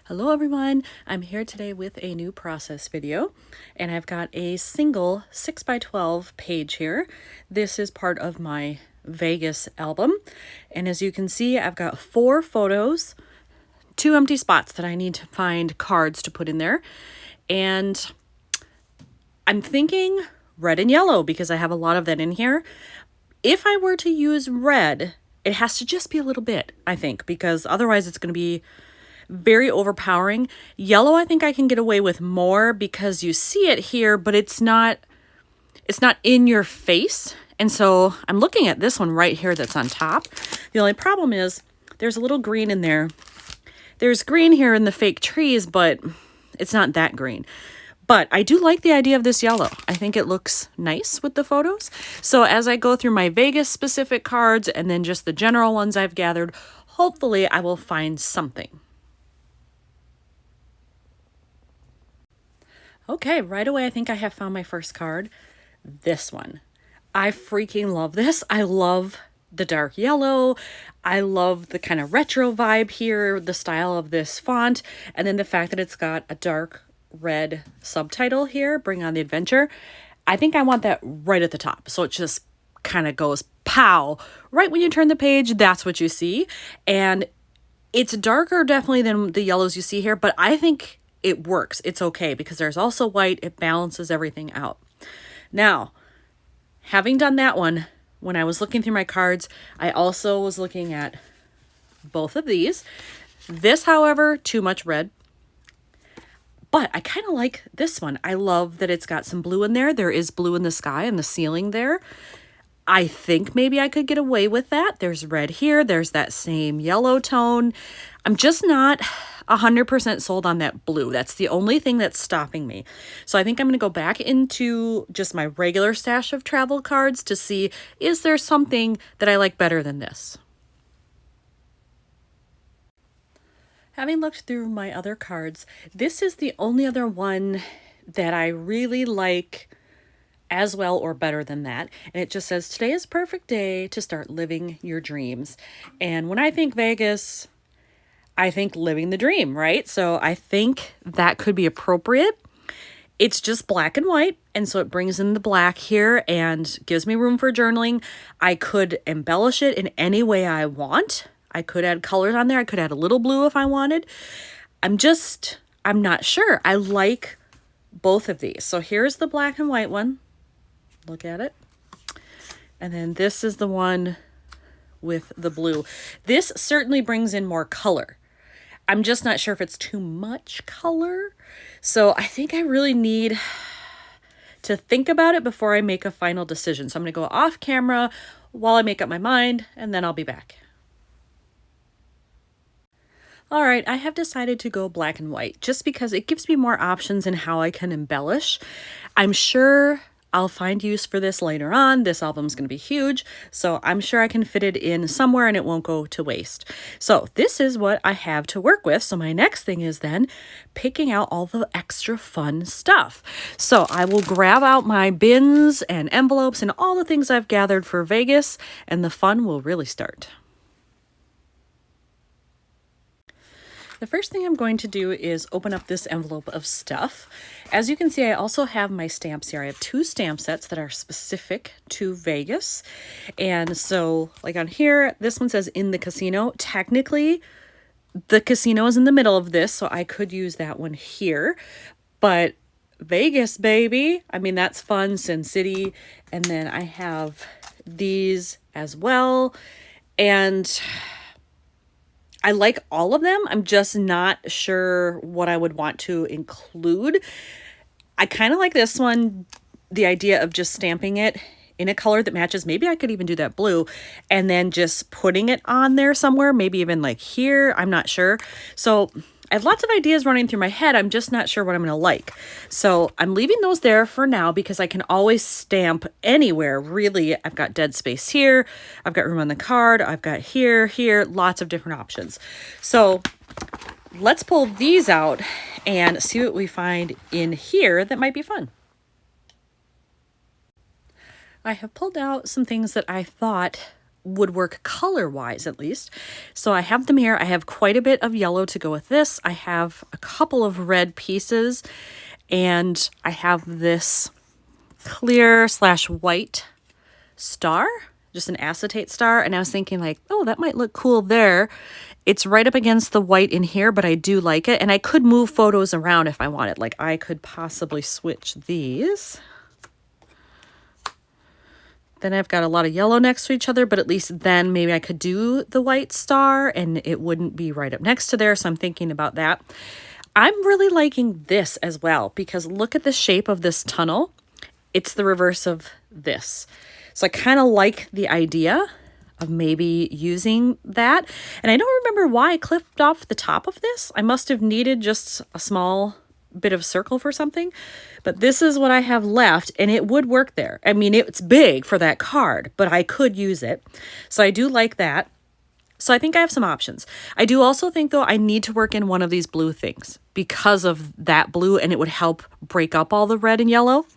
Hello everyone, I'm here today with a new process video and I've got a single 6x12 page here. This is part of my Vegas album, and as you can see I've got 4 photos, 2 empty spots that I need to find cards to put in there, and I'm thinking red and yellow because I have a lot of that in here. If I were to use red, it has to just be a little bit, I think, because otherwise it's going to be very overpowering. Yellow, I think I can get away with more because you see it here, but it's not in your face. And so I'm looking at this one right here that's on top. The only problem is there's a little green in there. There's green here in the fake trees, but it's not that green. But I do like the idea of this yellow. I think it looks nice with the photos. So as I go through my Vegas specific cards and then just the general ones I've gathered, hopefully I will find something. Okay, right away I think I have found my first card. This one. I freaking love this. I love the dark yellow. I love the kind of retro vibe here, the style of this font, and then the fact that it's got a dark red subtitle here, Bring On the Adventure. I think I want that right at the top. So it just kind of goes pow. Right when you turn the page, that's what you see. And it's darker definitely than the yellows you see here, but I think it works. It's okay because there's also white. It balances everything out. Now, having done that one, when I was looking through my cards, I also was looking at both of these. This, however, too much red. But I kind of like this one. I love that it's got some blue in there. There is blue in the sky and the ceiling there. I think maybe I could get away with that. There's red here. There's that same yellow tone. I'm just not 100% sold on that blue. That's the only thing that's stopping me. So I think I'm going to go back into just my regular stash of travel cards to see, is there something that I like better than this? Having looked through my other cards, this is the only other one that I really like as well or better than that. And it just says, today is a perfect day to start living your dreams. And when I think Vegas, I think living the dream, right? So I think that could be appropriate. It's just black and white, and so it brings in the black here and gives me room for journaling. I could embellish it in any way I want. I could add colors on there. I could add a little blue if I wanted. I'm not sure. I like both of these. So here's the black and white one. Look at it. And then this is the one with the blue. This certainly brings in more color. I'm just not sure if it's too much color. So I think I really need to think about it before I make a final decision. So I'm going to go off camera while I make up my mind, and then I'll be back. All right, I have decided to go black and white just because it gives me more options in how I can embellish. I'm sure I'll find use for this later on. This album's going to be huge, so I'm sure I can fit it in somewhere and it won't go to waste. So this is what I have to work with. So my next thing is then picking out all the extra fun stuff. So I will grab out my bins and envelopes and all the things I've gathered for Vegas, and the fun will really start. The first thing I'm going to do is open up this envelope of stuff. As you can see, I also have my stamps here. I have 2 stamp sets that are specific to Vegas. And so, like on here, this one says in the casino. Technically, the casino is in the middle of this, so I could use that one here. But Vegas, baby. I mean, that's fun. Sin City. And then I have these as well. And I like all of them. I'm just not sure what I would want to include. I kind of like this one, the idea of just stamping it in a color that matches. Maybe I could even do that blue and then just putting it on there somewhere, maybe even like here. I'm not sure. So I have lots of ideas running through my head. I'm just not sure what I'm going to like. So I'm leaving those there for now because I can always stamp anywhere, really. I've got dead space here. I've got room on the card. I've got here, lots of different options. So let's pull these out and see what we find in here that might be fun. I have pulled out some things that I thought would work color-wise at least. So I have them here. I have quite a bit of yellow to go with this. I have a couple of red pieces, and I have this clear / white star, just an acetate star. And I was thinking like, oh, that might look cool there. It's right up against the white in here, but I do like it. And I could move photos around if I wanted. Like I could possibly switch these. Then I've got a lot of yellow next to each other, but at least then maybe I could do the white star and it wouldn't be right up next to there. So I'm thinking about that. I'm really liking this as well because look at the shape of this tunnel. It's the reverse of this. So I kind of like the idea of maybe using that. And I don't remember why I clipped off the top of this. I must have needed just a small bit of circle for something, but this is what I have left and it would work there. I mean, it's big for that card, but I could use it. So I do like that. So I think I have some options. I do also think though, I need to work in one of these blue things because of that blue, and it would help break up all the red and yellow.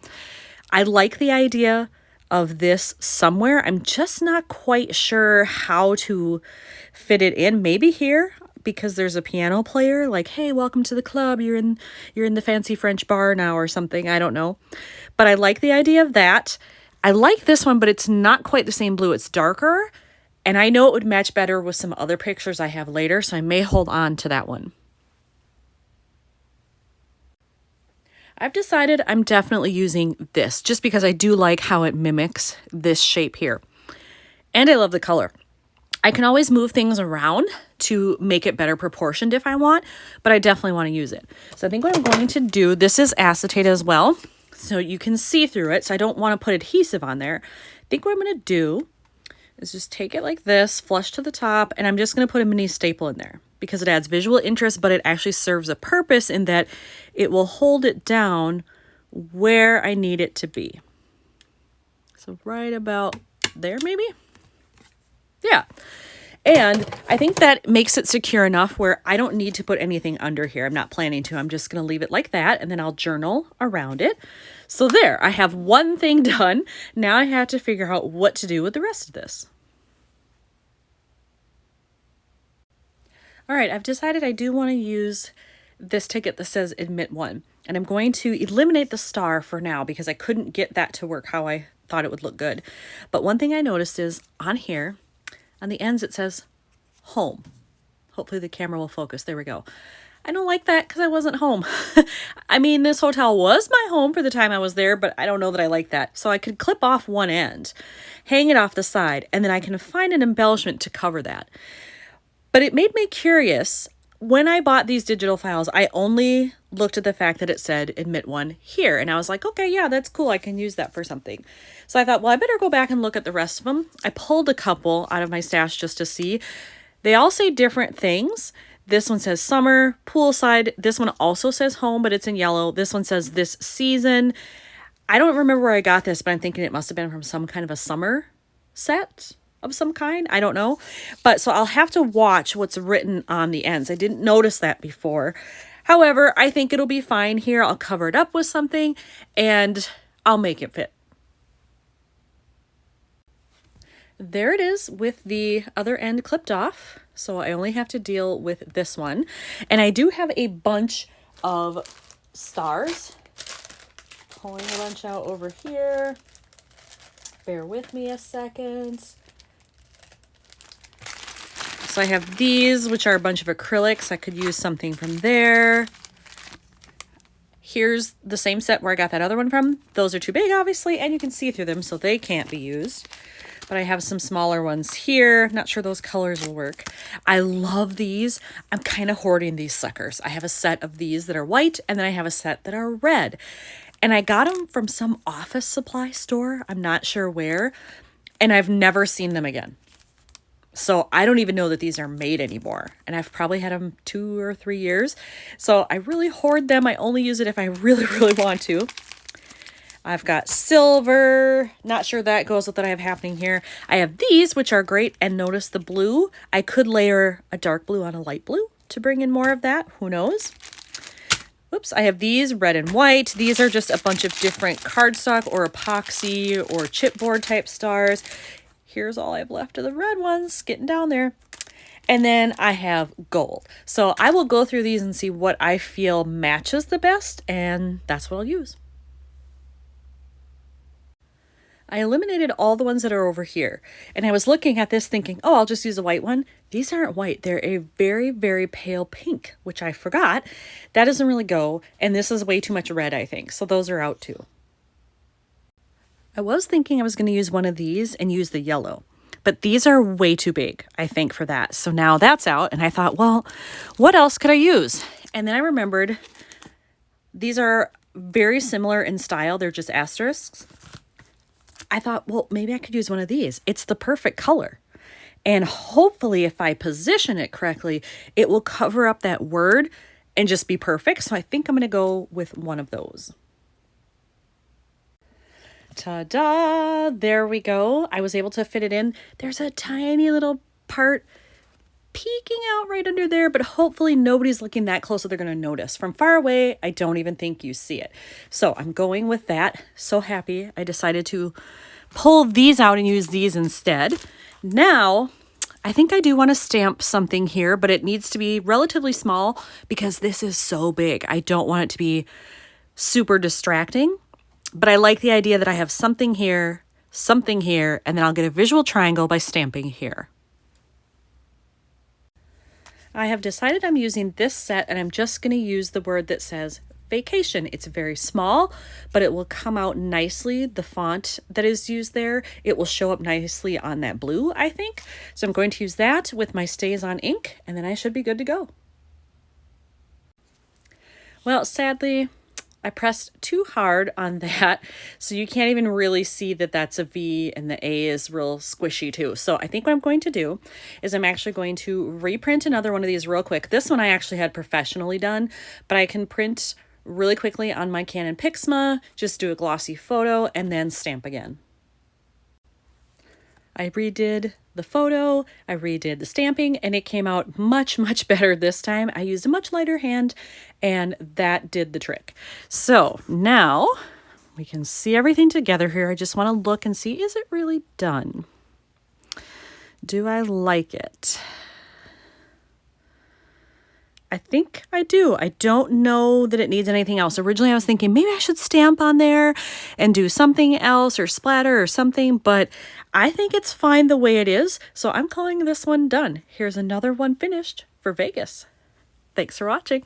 I like the idea of this somewhere. I'm just not quite sure how to fit it in. Maybe here, because there's a piano player, like, hey, welcome to the club. You're in the fancy French bar now or something. I don't know. But I like the idea of that. I like this one, but it's not quite the same blue. It's darker. And I know it would match better with some other pictures I have later. So I may hold on to that one. I've decided I'm definitely using this just because I do like how it mimics this shape here. And I love the color. I can always move things around to make it better proportioned if I want, but I definitely want to use it. So I think what I'm going to do, this is acetate as well, so you can see through it. So I don't want to put adhesive on there. I think what I'm going to do is just take it like this, flush to the top, and I'm just going to put a mini staple in there because it adds visual interest, but it actually serves a purpose in that it will hold it down where I need it to be. So right about there, maybe? Yeah. And I think that makes it secure enough where I don't need to put anything under here. I'm not planning to. I'm just going to leave it like that, and then I'll journal around it. So there, I have one thing done. Now I have to figure out what to do with the rest of this. All right, I've decided I do want to use this ticket that says admit one, and I'm going to eliminate the star for now because I couldn't get that to work how I thought it would look good. But one thing I noticed is on here, on the ends, it says home. Hopefully the camera will focus. There we go. I don't like that because I wasn't home. I mean, this hotel was my home for the time I was there, but I don't know that I like that. So I could clip off one end, hang it off the side, and then I can find an embellishment to cover that. But it made me curious. When I bought these digital files, I only looked at the fact that it said admit one here. And I was like, okay, yeah, that's cool. I can use that for something. So I thought, well, I better go back and look at the rest of them. I pulled a couple out of my stash just to see. They all say different things. This one says summer, poolside. This one also says home, but it's in yellow. This one says this season. I don't remember where I got this, but I'm thinking it must have been from some kind of a summer set of some kind. I don't know. But so I'll have to watch what's written on the ends. I didn't notice that before. However, I think it'll be fine here. I'll cover it up with something and I'll make it fit. There it is with the other end clipped off. So I only have to deal with this one. And I do have a bunch of stars. Pulling a bunch out over here. Bear with me a second. So I have these, which are a bunch of acrylics. I could use something from there. Here's the same set where I got that other one from. Those are too big, obviously, and you can see through them, so they can't be used. But I have some smaller ones here. Not sure those colors will work. I love these. I'm kind of hoarding these suckers. I have a set of these that are white, and then I have a set that are red. And I got them from some office supply store. I'm not sure where. And I've never seen them again. So I don't even know that these are made anymore. And I've probably had them 2 or 3 years. So I really hoard them. I only use it if I really, really want to. I've got silver. Not sure that goes with what I have happening here. I have these, which are great. And notice the blue. I could layer a dark blue on a light blue to bring in more of that. Who knows? Oops, I have these red and white. These are just a bunch of different cardstock or epoxy or chipboard type stars. Here's all I have left of the red ones, getting down there. And then I have gold. So I will go through these and see what I feel matches the best, and that's what I'll use. I eliminated all the ones that are over here. And I was looking at this thinking, oh, I'll just use a white one. These aren't white. They're a very, very pale pink, which I forgot. That doesn't really go. And this is way too much red, I think. So those are out too. I was thinking I was going to use one of these and use the yellow. But these are way too big, I think, for that. So now that's out. And I thought, well, what else could I use? And then I remembered these are very similar in style. They're just asterisks. I thought, well, maybe I could use one of these. It's the perfect color. And hopefully if I position it correctly, it will cover up that word and just be perfect. So I think I'm going to go with one of those. Ta-da! There we go. I was able to fit it in. There's a tiny little part peeking out right under there, but hopefully nobody's looking that close so they're going to notice. From far away, I don't even think you see it. So I'm going with that. So happy I decided to pull these out and use these instead. Now, I think I do want to stamp something here, but it needs to be relatively small because this is so big. I don't want it to be super distracting, but I like the idea that I have something here, and then I'll get a visual triangle by stamping here. I have decided I'm using this set, and I'm just going to use the word that says vacation. It's very small, but it will come out nicely. The font that is used there, it will show up nicely on that blue, I think. So I'm going to use that with my Stays On ink, and then I should be good to go. Well, sadly, I pressed too hard on that, so you can't even really see that that's a V, and the A is real squishy too. So I think what I'm going to do is I'm actually going to reprint another one of these real quick. This one I actually had professionally done, but I can print really quickly on my Canon Pixma, just do a glossy photo, and then stamp again. I redid the photo, I redid the stamping, and it came out much, much better this time. I used a much lighter hand, and that did the trick. So now we can see everything together here. I just want to look and see, is it really done? Do I like it? I think I do. I don't know that it needs anything else. Originally, I was thinking maybe I should stamp on there and do something else or splatter or something, but I think it's fine the way it is. So I'm calling this one done. Here's another one finished for Vegas. Thanks for watching.